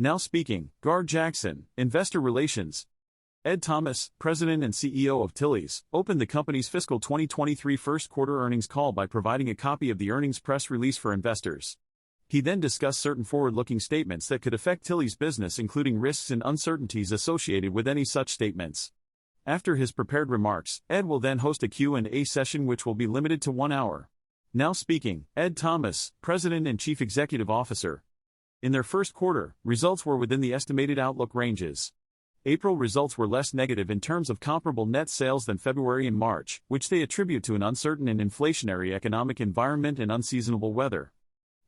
Now speaking, Gar Jackson, Investor Relations. Ed Thomas, President and CEO of TLYS, opened the company's fiscal 2023 first quarter earnings call by providing a copy of the earnings press release for investors. He then discussed certain forward-looking statements that could affect TLYS' business, including risks and uncertainties associated with any such statements. After his prepared remarks, Ed will then host a Q&A session which will be limited to 1 hour. Now speaking, Ed Thomas, President and Chief Executive Officer. In their first quarter, results were within the estimated outlook ranges. April results were less negative in terms of comparable net sales than February and March, which they attribute to an uncertain and inflationary economic environment and unseasonable weather.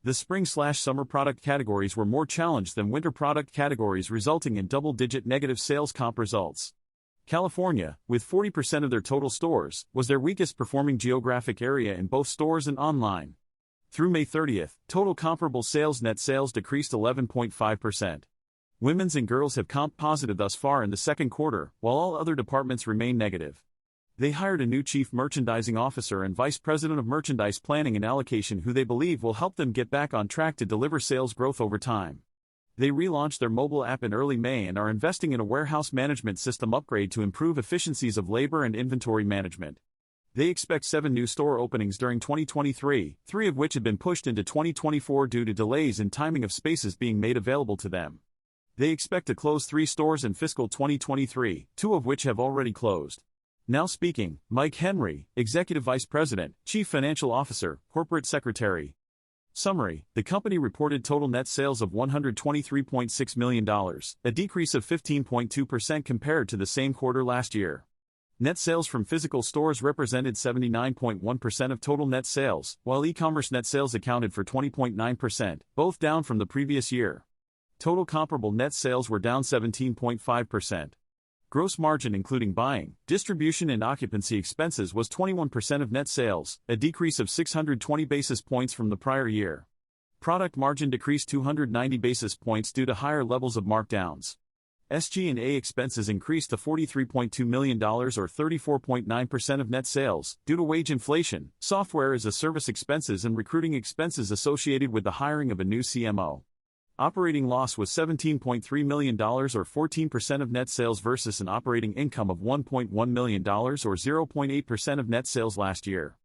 The spring/summer product categories were more challenged than winter product categories, resulting in double-digit negative sales comp results. California, with 40% of their total stores, was their weakest performing geographic area in both stores and online. Through May 30th, total comparable net sales decreased 11.5%. Women's and girls have comped positive thus far in the second quarter, while all other departments remain negative. They hired a new Chief Merchandising Officer and Vice President of Merchandise Planning and Allocation who they believe will help them get back on track to deliver sales growth over time. They relaunched their mobile app in early May and are investing in a warehouse management system upgrade to improve efficiencies of labor and inventory management. They expect 7 new store openings during 2023, 3 of which have been pushed into 2024 due to delays in timing of spaces being made available to them. They expect to close 3 stores in fiscal 2023, 2 of which have already closed. Now speaking, Mike Henry, Executive Vice President, Chief Financial Officer, Corporate Secretary. Summary: the company reported total net sales of $123.6 million, a decrease of 15.2% compared to the same quarter last year. Net sales from physical stores represented 79.1% of total net sales, while e-commerce net sales accounted for 20.9%, both down from the previous year. Total comparable net sales were down 17.5%. Gross margin including buying, distribution and occupancy expenses was 21% of net sales, a decrease of 620 basis points from the prior year. Product margin decreased 290 basis points due to higher levels of markdowns. SG&A expenses increased to $43.2 million or 34.9% of net sales, due to wage inflation, software as a service expenses and recruiting expenses associated with the hiring of a new CMO. Operating loss was $17.3 million or 14% of net sales versus an operating income of $1.1 million or 0.8% of net sales last year.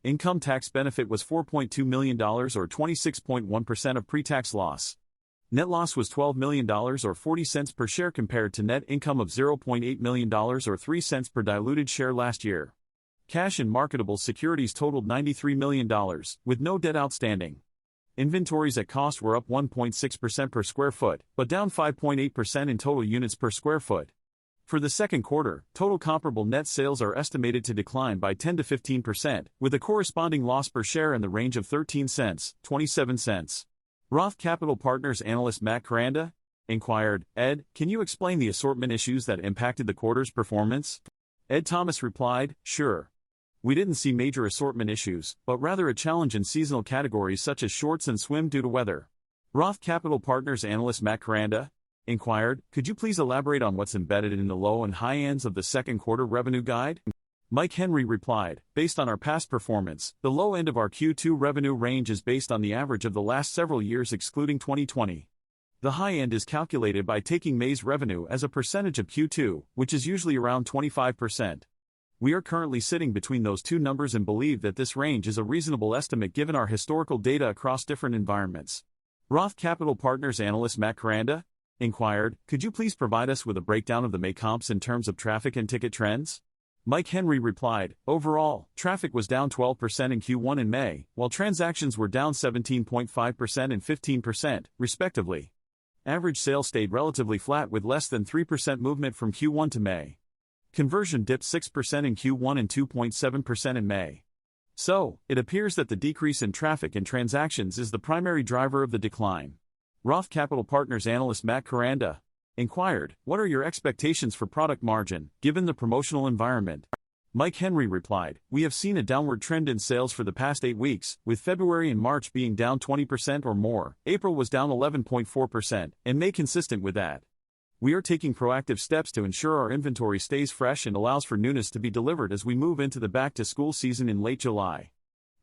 Income tax benefit was $4.2 million or 26.1% of pre-tax loss. Net loss was $12 million or 40 cents per share compared to net income of $0.8 million or 3 cents per diluted share last year. Cash and marketable securities totaled $93 million, with no debt outstanding. Inventories at cost were up 1.6% per square foot, but down 5.8% in total units per square foot. For the second quarter, total comparable net sales are estimated to decline by 10 to 15%, with a corresponding loss per share in the range of 13 cents, 27 cents. Roth Capital Partners analyst Matt Caranda inquired, "Ed, can you explain the assortment issues that impacted the quarter's performance?" Ed Thomas replied, "Sure. We didn't see major assortment issues, but rather a challenge in seasonal categories such as shorts and swim due to weather." Roth Capital Partners analyst Matt Caranda inquired, "Could you please elaborate on what's embedded in the low and high ends of the second quarter revenue guide?" Mike Henry replied, "Based on our past performance, the low end of our Q2 revenue range is based on the average of the last several years excluding 2020. The high end is calculated by taking May's revenue as a percentage of Q2, which is usually around 25%. We are currently sitting between those two numbers and believe that this range is a reasonable estimate given our historical data across different environments." Roth Capital Partners analyst Matt Caranda inquired, "Could you please provide us with a breakdown of the May comps in terms of traffic and ticket trends?" Mike Henry replied, "Overall, traffic was down 12% in Q1 in May, while transactions were down 17.5% and 15%, respectively. Average sales stayed relatively flat with less than 3% movement from Q1 to May. Conversion dipped 6% in Q1 and 2.7% in May. So, it appears that the decrease in traffic and transactions is the primary driver of the decline." Roth Capital Partners analyst Matt Caranda inquired, "What are your expectations for product margin, given the promotional environment?" Mike Henry replied, "We have seen a downward trend in sales for the past 8 weeks, with February and March being down 20% or more, April was down 11.4%, and May consistent with that. We are taking proactive steps to ensure our inventory stays fresh and allows for newness to be delivered as we move into the back-to-school season in late July.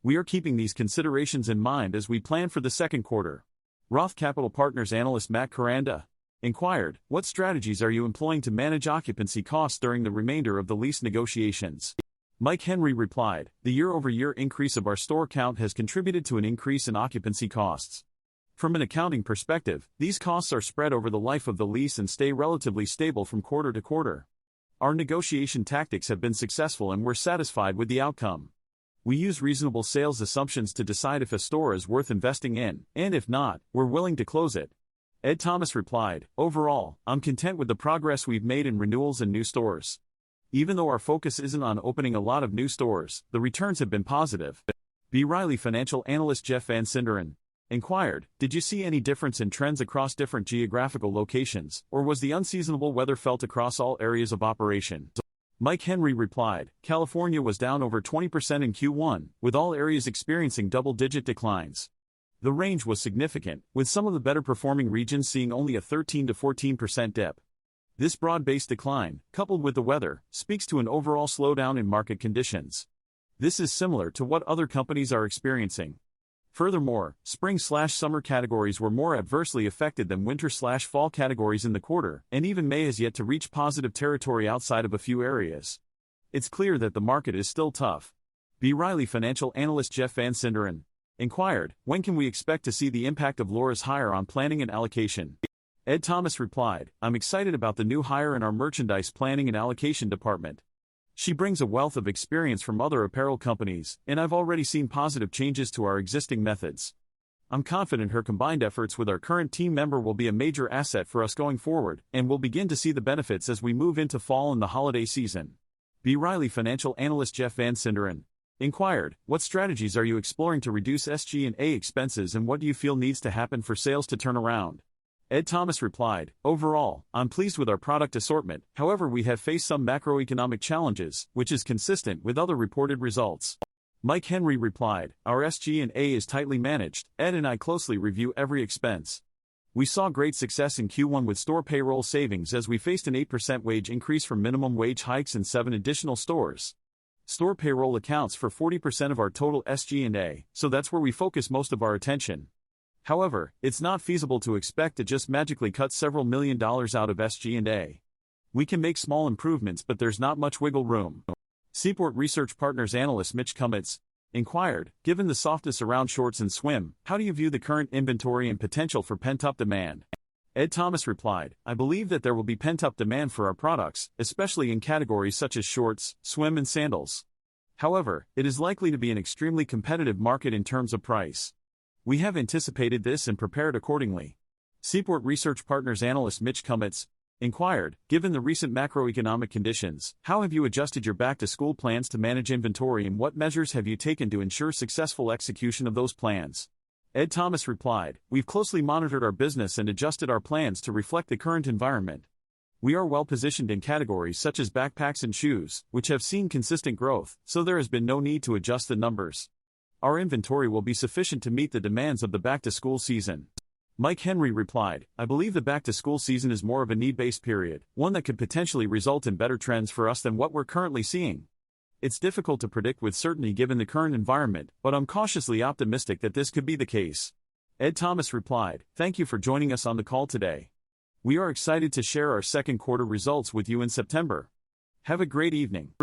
We are keeping these considerations in mind as we plan for the second quarter." Roth Capital Partners analyst Matt Caranda inquired, "What strategies are you employing to manage occupancy costs during the remainder of the lease negotiations?" Mike Henry replied, "The year-over-year increase of our store count has contributed to an increase in occupancy costs. From an accounting perspective, these costs are spread over the life of the lease and stay relatively stable from quarter to quarter. Our negotiation tactics have been successful and we're satisfied with the outcome. We use reasonable sales assumptions to decide if a store is worth investing in, and if not, we're willing to close it." Ed Thomas replied, "Overall, I'm content with the progress we've made in renewals and new stores. Even though our focus isn't on opening a lot of new stores, the returns have been positive." B. Riley financial analyst Jeff Van Sinderen inquired, "Did you see any difference in trends across different geographical locations, or was the unseasonable weather felt across all areas of operation?" Mike Henry replied, "California was down over 20% in Q1, with all areas experiencing double-digit declines. The range was significant, with some of the better-performing regions seeing only a 13 to 14% dip. This broad-based decline, coupled with the weather, speaks to an overall slowdown in market conditions. This is similar to what other companies are experiencing. Furthermore, spring/summer categories were more adversely affected than winter/fall categories in the quarter, and even May has yet to reach positive territory outside of a few areas. It's clear that the market is still tough." B. Riley financial analyst Jeff Van Sinderen inquired, "When can we expect to see the impact of Laura's hire on planning and allocation?" Ed Thomas replied, "I'm excited about the new hire in our merchandise planning and allocation department. She brings a wealth of experience from other apparel companies, and I've already seen positive changes to our existing methods. I'm confident her combined efforts with our current team member will be a major asset for us going forward, and we'll begin to see the benefits as we move into fall and the holiday season." B. Riley financial analyst Jeff Van Sinderen inquired, "What strategies are you exploring to reduce SG&A expenses and what do you feel needs to happen for sales to turn around?" Ed Thomas replied, "Overall, I'm pleased with our product assortment, however we have faced some macroeconomic challenges, which is consistent with other reported results." Mike Henry replied, "Our SG&A is tightly managed, Ed and I closely review every expense. We saw great success in Q1 with store payroll savings as we faced an 8% wage increase from minimum wage hikes in 7 additional stores. Store payroll accounts for 40% of our total SG&A, so that's where we focus most of our attention. However, it's not feasible to expect to just magically cut several $millions out of SG&A. We can make small improvements but there's not much wiggle room." Seaport Research Partners analyst Mitch Cummets inquired, "Given the softness around shorts and swim, how do you view the current inventory and potential for pent-up demand?" Ed Thomas replied, "I believe that there will be pent-up demand for our products, especially in categories such as shorts, swim and sandals. However, it is likely to be an extremely competitive market in terms of price. We have anticipated this and prepared accordingly." Seaport Research Partners analyst Mitch Cummets inquired, "Given the recent macroeconomic conditions, how have you adjusted your back-to-school plans to manage inventory and what measures have you taken to ensure successful execution of those plans?" Ed Thomas replied, "We've closely monitored our business and adjusted our plans to reflect the current environment. We are well positioned in categories such as backpacks and shoes, which have seen consistent growth, so there has been no need to adjust the numbers. Our inventory will be sufficient to meet the demands of the back-to-school season." Mike Henry replied, "I believe the back-to-school season is more of a need-based period, one that could potentially result in better trends for us than what we're currently seeing. It's difficult to predict with certainty given the current environment, but I'm cautiously optimistic that this could be the case." Ed Thomas replied, "Thank you for joining us on the call today. We are excited to share our second quarter results with you in September. Have a great evening."